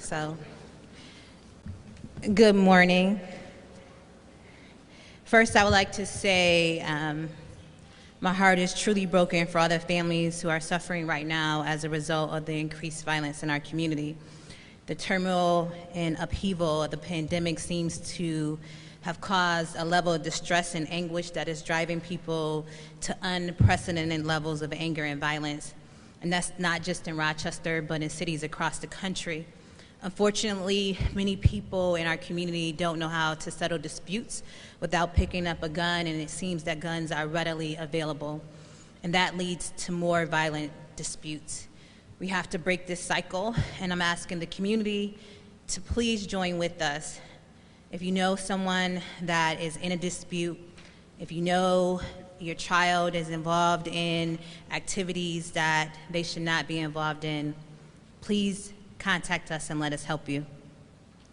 So, good morning. First, I would like to say my heart is truly broken for all the families who are suffering right now as a result of the increased violence in our community. The turmoil and upheaval of the pandemic seems to have caused a level of distress and anguish that is driving people to unprecedented levels of anger and violence. And that's not just in Rochester, but in cities across the country. Unfortunately, many people in our community don't know how to settle disputes without picking up a gun, and it seems that guns are readily available. And that leads to more violent disputes. We have to break this cycle, and I'm asking the community to please join with us. If you know someone that is in a dispute, if you know your child is involved in activities that they should not be involved in, please contact us and let us help you.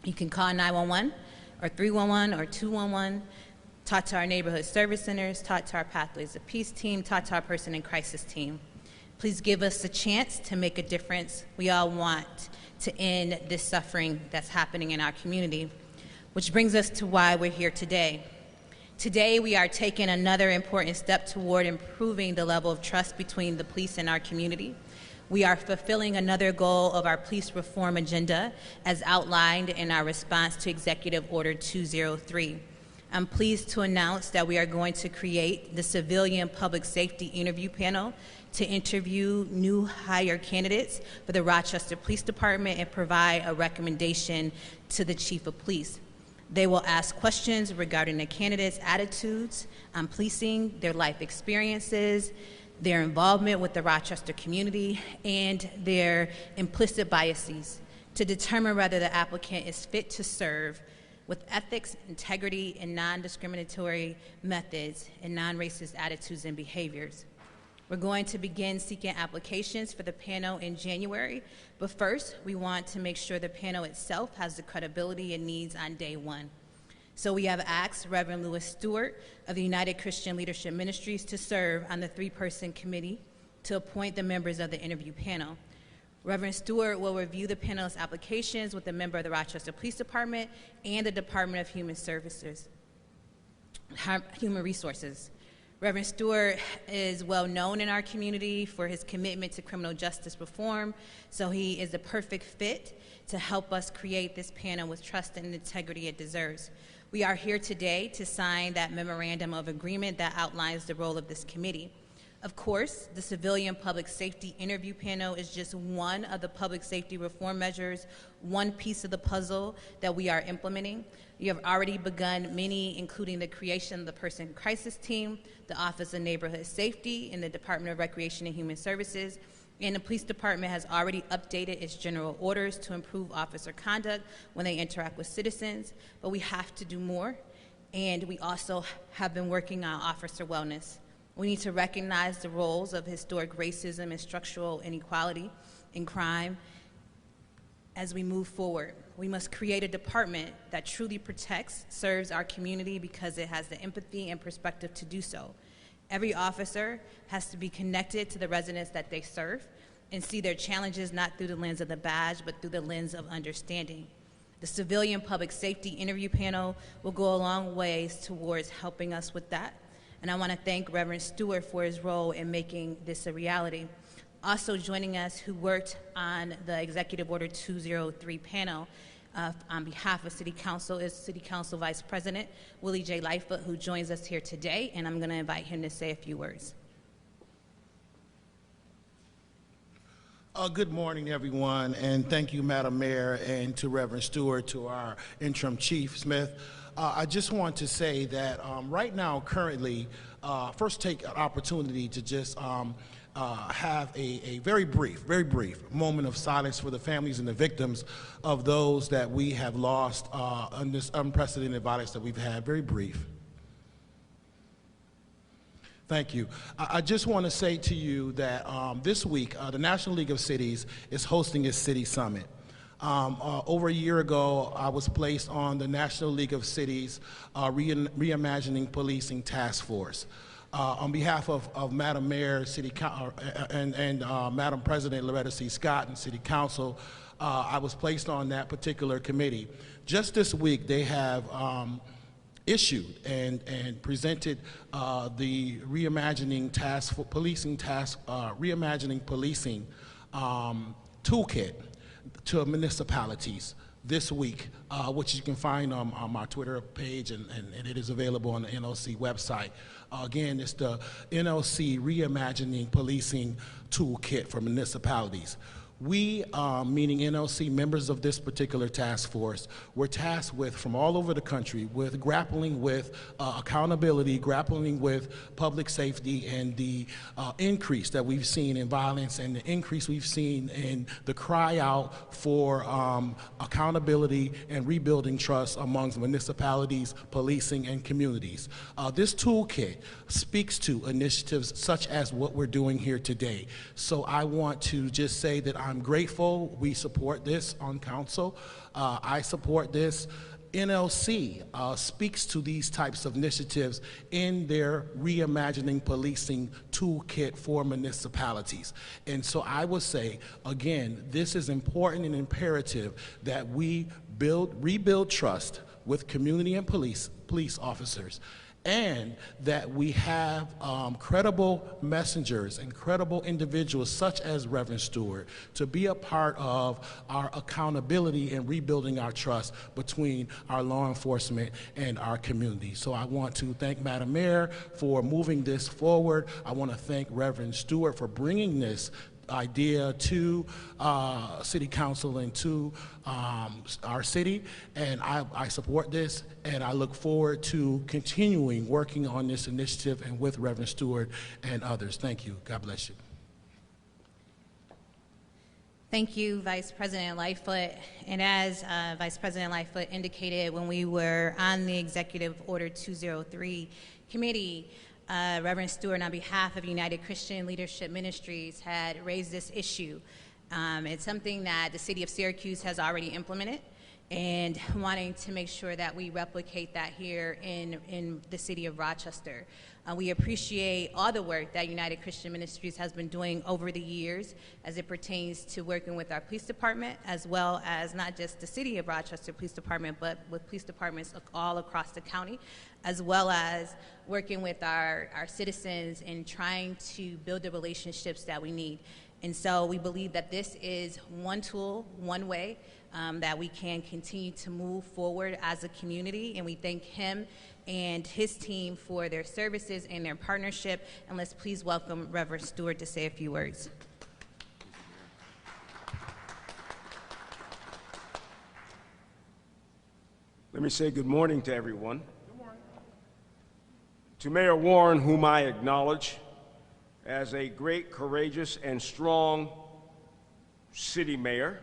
You can call 911 or 311 or 211, talk to our neighborhood service centers, talk to our Pathways of Peace team, talk to our person in crisis team. Please give us a chance to make a difference. We all want to end this suffering that's happening in our community, which brings us to why we're here today. Today, we are taking another important step toward improving the level of trust between the police and our community. We are fulfilling another goal of our police reform agenda as outlined in our response to Executive Order 203. I'm pleased to announce that we are going to create the Civilian Public Safety Interview Panel to interview new hire candidates for the Rochester Police Department and provide a recommendation to the Chief of Police. They will ask questions regarding the candidates' attitudes on policing, their life experiences, their involvement with the Rochester community, and their implicit biases to determine whether the applicant is fit to serve with ethics, integrity, and non-discriminatory methods and non-racist attitudes and behaviors. We're going to begin seeking applications for the panel in January, but first, we want to make sure the panel itself has the credibility it needs on day one. So we have asked Reverend Stewart of the United Christian Leadership Ministries to serve on the three-person committee to appoint the members of the interview panel. Reverend Stewart will review the panel's applications with a member of the Rochester Police Department and the Department of Human Resources. Reverend Stewart is well known in our community for his commitment to criminal justice reform, so he is the perfect fit to help us create this panel with trust and integrity it deserves. We are here today to sign that memorandum of agreement that outlines the role of this committee. Of course, the Civilian Public Safety Interview Panel is just one of the public safety reform measures, one piece of the puzzle that we are implementing. You have already begun many, including the creation of the Person in Crisis Team, the Office of Neighborhood Safety, and the Department of Recreation and Human Services. And the police department has already updated its general orders to improve officer conduct when they interact with citizens, but we have to do more. And we also have been working on officer wellness. We need to recognize the roles of historic racism and structural inequality in crime as we move forward. We must create a department that truly protects, serves our community because it has the empathy and perspective to do so. Every officer has to be connected to the residents that they serve and see their challenges not through the lens of the badge, but through the lens of understanding. The Civilian Public Safety Interview Panel will go a long ways towards helping us with that. And I want to thank Reverend Stewart for his role in making this a reality. Also joining us, who worked on the Executive Order 203 panel on behalf of City Council, is City Council Vice President Willie J. Lightfoot, who joins us here today, and I'm going to invite him to say a few words. Good morning, everyone, and thank you, Madam Mayor, and to Reverend Stewart, to our interim chief, Smith. I just want to say that right now, currently, first take an opportunity to just have a very brief moment of silence for the families and the victims of those that we have lost in this unprecedented violence that we've had. Very brief. Thank you. I just want to say to you that this week, the National League of Cities is hosting its City Summit. Over a year ago, I was placed on the National League of Cities Reimagining Policing Task Force. On behalf of Madam Mayor, and Madam President Loretta C. Scott and City Council, I was placed on that particular committee. Just this week, they have issued and presented the Reimagining Policing toolkit to municipalities this week, which you can find on my Twitter page, and it is available on the NOC website. Again, it's the NOC Reimagining Policing Toolkit for municipalities. We, meaning NOC, members of this particular task force, were tasked with, from all over the country, with grappling with accountability, grappling with public safety, and the increase that we've seen in violence, and the increase we've seen in the cry out for accountability and rebuilding trust amongst municipalities, policing, and communities. This toolkit speaks to initiatives such as what we're doing here today. So I want to just say that I'm grateful. We support this on council. I support this. NLC speaks to these types of initiatives in their Reimagining Policing Toolkit for municipalities. And so I would say, again, this is important and imperative that we rebuild trust with community and police officers, and that we have credible messengers and credible individuals such as Reverend Stewart to be a part of our accountability and rebuilding our trust between our law enforcement and our community. So I want to thank Madam Mayor for moving this forward. I want to thank Reverend Stewart for bringing this idea to City Council and to our city, and I support this, and I look forward to continuing working on this initiative and with Reverend Stewart and others. Thank you. God bless you. Thank you, Vice President Lightfoot. And as Vice President Lightfoot indicated when we were on the Executive Order 203 committee, Reverend Stewart, on behalf of United Christian Leadership Ministries, had raised this issue. It's something that the city of Syracuse has already implemented, and wanting to make sure that we replicate that here in the city of Rochester. We appreciate all the work that United Christian Ministries has been doing over the years as it pertains to working with our police department, as well as not just the city of Rochester Police Department, but with police departments all across the county, as well as working with our citizens and trying to build the relationships that we need. And so we believe that this is one tool, one way that we can continue to move forward as a community, and we thank him and his team for their services and their partnership. And let's please welcome Reverend Stewart to say a few words. Let me say good morning to everyone. Good morning. To Mayor Warren, whom I acknowledge as a great, courageous, and strong city mayor,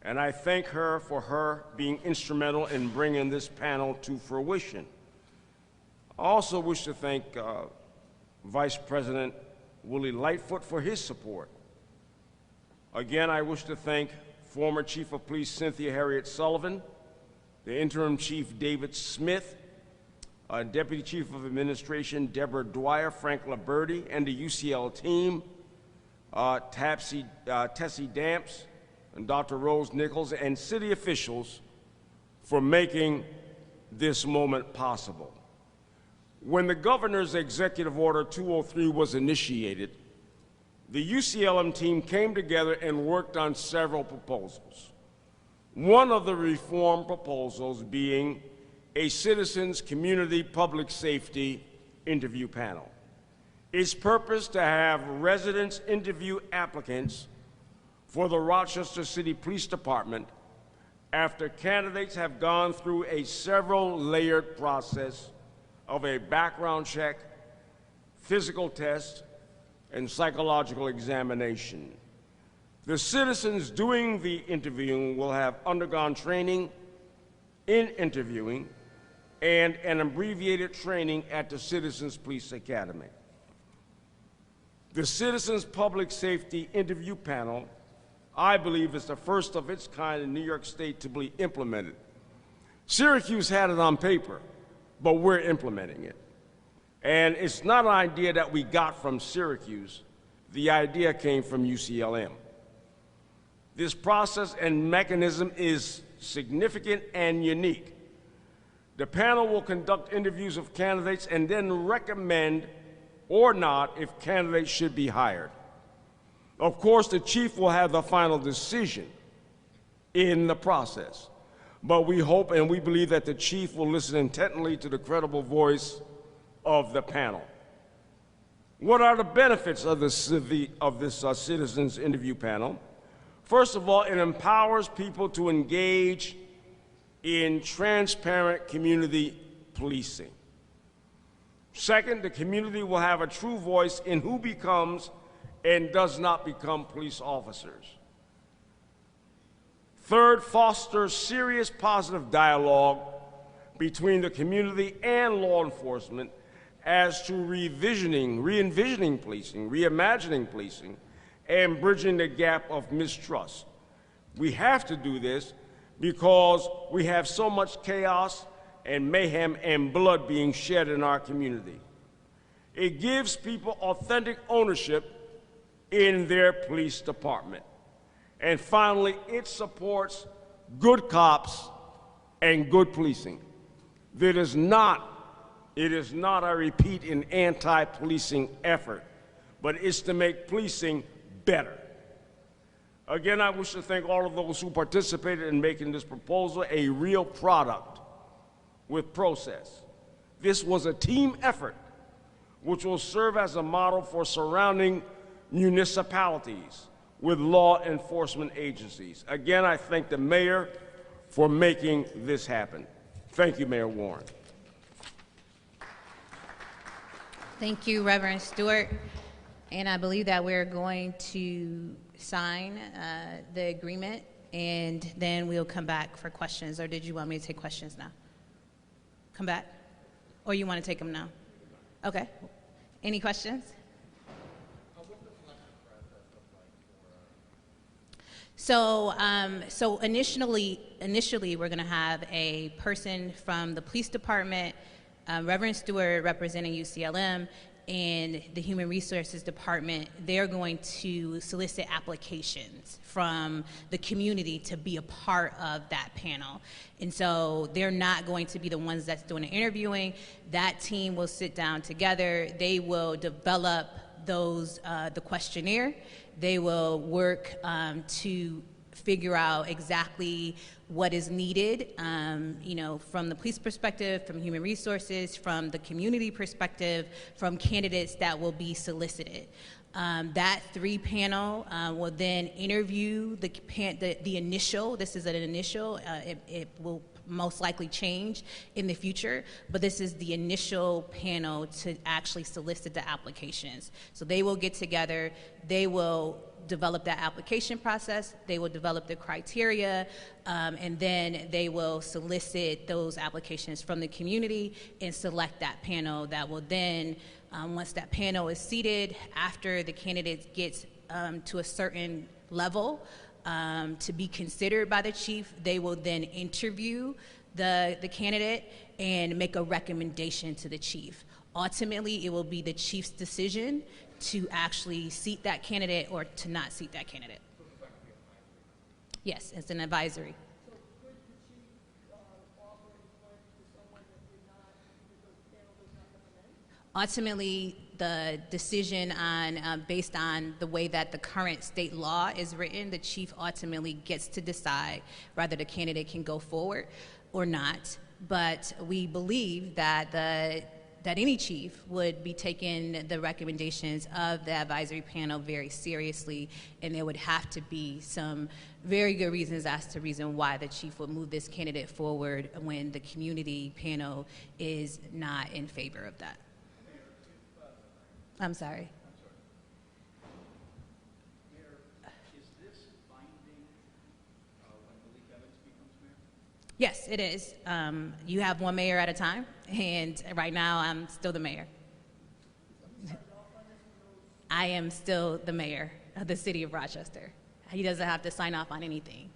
and I thank her for her being instrumental in bringing this panel to fruition. I also wish to thank Vice President Willie Lightfoot for his support. Again, I wish to thank former Chief of Police Cynthia Harriet Sullivan, the Interim Chief David Smith, Deputy Chief of Administration Deborah Dwyer, Frank Liberti, and the UCL team, Tessie Damps, and Dr. Rose Nichols, and city officials for making this moment possible. When the Governor's Executive Order 203 was initiated, the UCLM team came together and worked on several proposals. One of the reform proposals being a Citizens Community Public Safety interview panel. Its purpose to have residents interview applicants for the Rochester City Police Department after candidates have gone through a several layered process of a background check, physical test, and psychological examination. The citizens doing the interviewing will have undergone training in interviewing and an abbreviated training at the Citizens Police Academy. The Citizens Public Safety Interview Panel, I believe, is the first of its kind in New York State to be implemented. Syracuse had it on paper, but we're implementing it. And it's not an idea that we got from Syracuse. The idea came from UCLM. This process and mechanism is significant and unique. The panel will conduct interviews of candidates and then recommend or not if candidates should be hired. Of course, the chief will have the final decision in the process, but we hope and we believe that the chief will listen intently to the credible voice of the panel. What are the benefits of this citizens interview panel? First of all, it empowers people to engage in transparent community policing. Second, the community will have a true voice in who becomes and does not become police officers. Third, foster serious positive dialogue between the community and law enforcement as to re-envisioning policing, reimagining policing, and bridging the gap of mistrust. We have to do this because we have so much chaos and mayhem and blood being shed in our community. It gives people authentic ownership in their police department. And finally, it supports good cops and good policing. It is not, I repeat, an anti-policing effort, but it's to make policing better. Again, I wish to thank all of those who participated in making this proposal a real product with process. This was a team effort which will serve as a model for surrounding municipalities with law enforcement agencies. Again, I thank the mayor for making this happen. Thank you, Mayor Warren. Thank you, Reverend Stewart. And I believe that we're going to sign the agreement, and then we'll come back for questions. Or did you want me to take questions now? Come back? Or you want to take them now? Okay. Any questions? So initially we're going to have a person from the police department, Reverend Stewart representing UCLM, and the Human Resources Department. They're going to solicit applications from the community to be a part of that panel. And so they're not going to be the ones that's doing the interviewing. That team will sit down together. They will develop those, the questionnaire. They will work to figure out exactly what is needed, from the police perspective, from human resources, from the community perspective, from candidates that will be solicited. That three panel will then interview the initial. This is an initial. It will most likely change in the future, but this is the initial panel to actually solicit the applications. So they will get together, they will develop that application process, they will develop the criteria, and then they will solicit those applications from the community and select that panel that will then, once that panel is seated, after the candidate gets to a certain level, to be considered by the chief, they will then interview the candidate and make a recommendation to the chief. Ultimately, it will be the chief's decision to actually seat that candidate or to not seat that candidate. Yes, it's an advisory. So could the chief offer employment to someone that did not, because the panel does not recommend? Ultimately, the decision on, based on the way that the current state law is written, the chief ultimately gets to decide whether the candidate can go forward or not. But we believe that that any chief would be taking the recommendations of the advisory panel very seriously, and there would have to be some very good reasons as to reason why the chief would move this candidate forward when the community panel is not in favor of that. I'm sorry. Mayor, is this binding when Malik Evans becomes mayor? Yes, it is. You have one mayor at a time, and right now I'm still the mayor. I am still the mayor of the city of Rochester. He doesn't have to sign off on anything.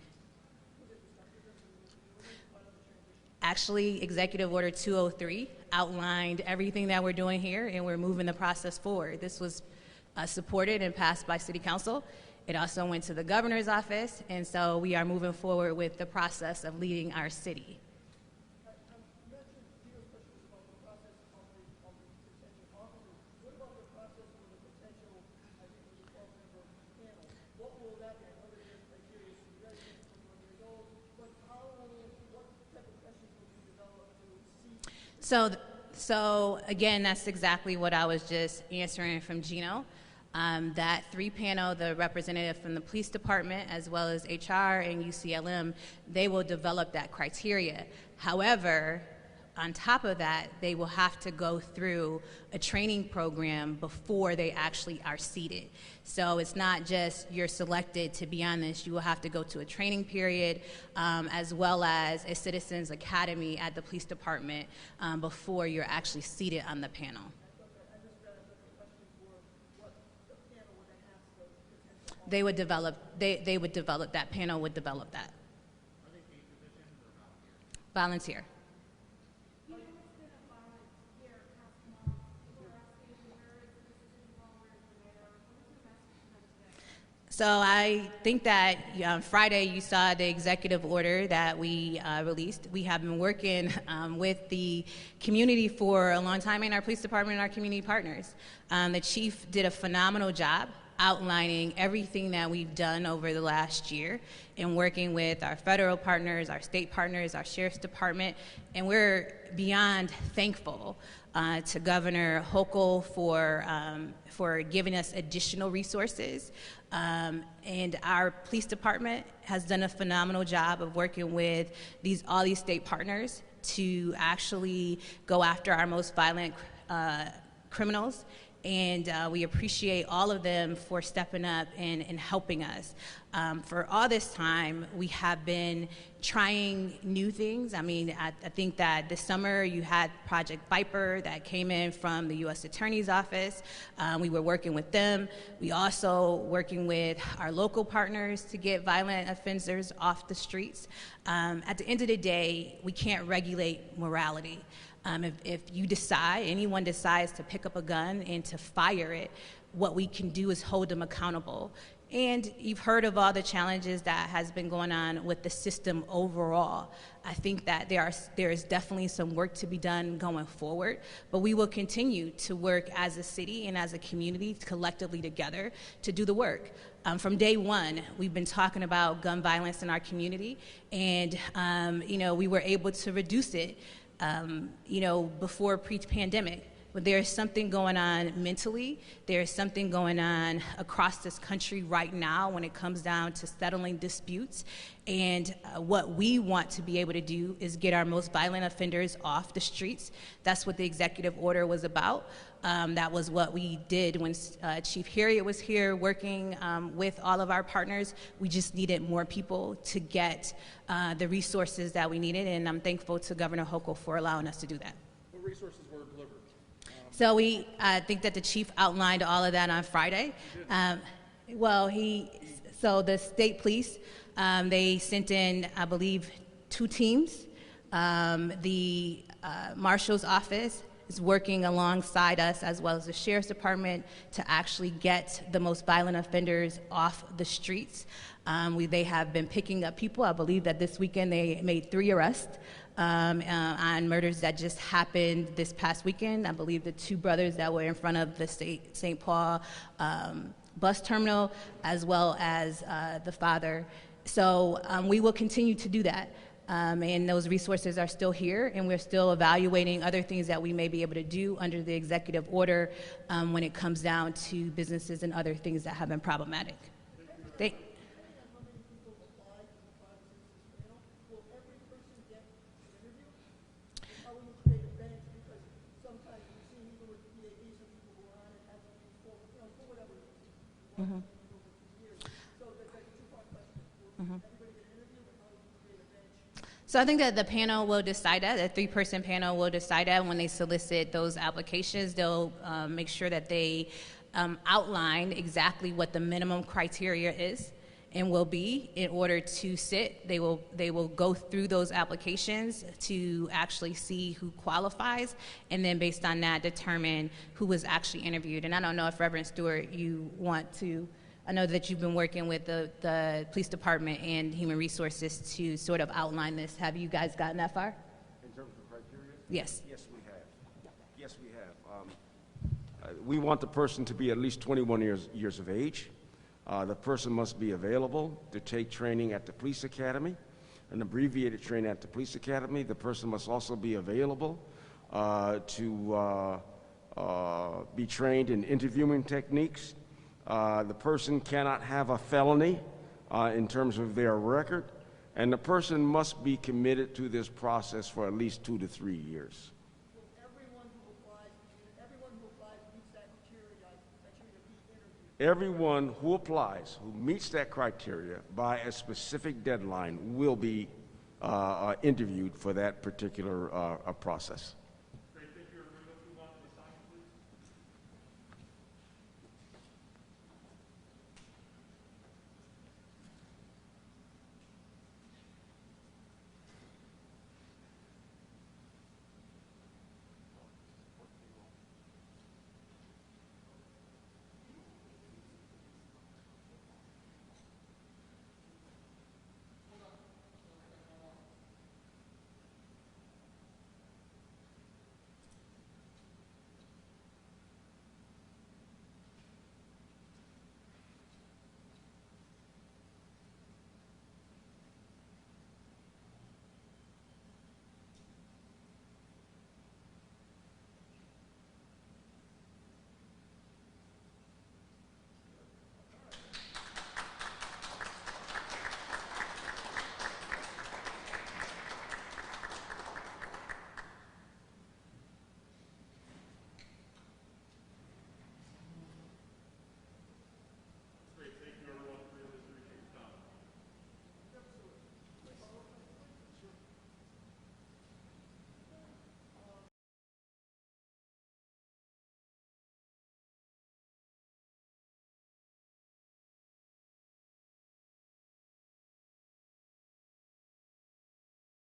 Actually, Executive Order 203 outlined everything that we're doing here, and we're moving the process forward. This was supported and passed by City Council, It also went to the governor's office, and so we are moving forward with the process of leading our city. So again, that's exactly what I was just answering from Gino. That three panel, the representative from the police department, as well as HR and UCLM, they will develop that criteria. However, on top of that, they will have to go through a training program before they actually are seated. So it's not just you're selected to be on this, you will have to go to a training period, as well as a citizens academy at the police department before you're actually seated on the panel. They would develop, they would develop, that panel would develop that. Volunteer. So I think that Friday you saw the executive order that we released. We have been working with the community for a long time in our police department and our community partners. The chief did a phenomenal job outlining everything that we've done over the last year in working with our federal partners, our state partners, our sheriff's department, and we're beyond thankful to Governor Hochul for giving us additional resources. And our police department has done a phenomenal job of working with all these state partners to actually go after our most violent criminals. And we appreciate all of them for stepping up and helping us. For all this time, we have been trying new things. I mean, I think that this summer you had Project Viper that came in from the U.S. Attorney's Office. We were working with them. We also working with our local partners to get violent offenders off the streets. At the end of the day, we can't regulate morality. If anyone decides to pick up a gun and to fire it, what we can do is hold them accountable. And you've heard of all the challenges that has been going on with the system overall. I think that there is definitely some work to be done going forward, but we will continue to work as a city and as a community collectively together to do the work. From day one, we've been talking about gun violence in our community, and we were able to reduce it before pre-pandemic. But there's something going on mentally. There's something going on across this country right now when it comes down to settling disputes. And what we want to be able to do is get our most violent offenders off the streets. That's what the executive order was about. That was what we did when Chief Harriet was here working with all of our partners. We just needed more people to get the resources that we needed, and I'm thankful to Governor Hochul for allowing us to do that. What resources were delivered? So I think that the chief outlined all of that on Friday. So the state police, they sent in, I believe, 2 teams. The marshal's office is working alongside us, as well as the sheriff's department, to actually get the most violent offenders off the streets. They have been picking up people. I believe that this weekend they made 3 arrests on murders that just happened this past weekend. I believe the 2 brothers that were in front of the St. Paul bus terminal, as well as the father. So we will continue to do that. And those resources are still here, and we're still evaluating other things that we may be able to do under the executive order when it comes down to businesses and other things that have been problematic. So I think that the panel will decide that, the 3-person panel will decide that when they solicit those applications. They'll make sure that they outline exactly what the minimum criteria is and will be in order to sit. They will go through those applications to actually see who qualifies, and then based on that determine who was actually interviewed. And I don't know if Reverend Stewart, you want to I know that you've been working with the police department and human resources to sort of outline this. Have you guys gotten that far? In terms of criteria? Yes. Yes, we have. Yes, we have. We want the person to be at least 21 years of age. The person must be available to take training at the police academy, an abbreviated training at the police academy. The person must also be available to be trained in interviewing techniques. The person cannot have a felony in terms of their record, and the person must be committed to this process for at least 2 to 3 years. Will everyone who applies meets that criteria be interviewed? Everyone who applies, who meets that criteria by a specific deadline will be interviewed for that particular process.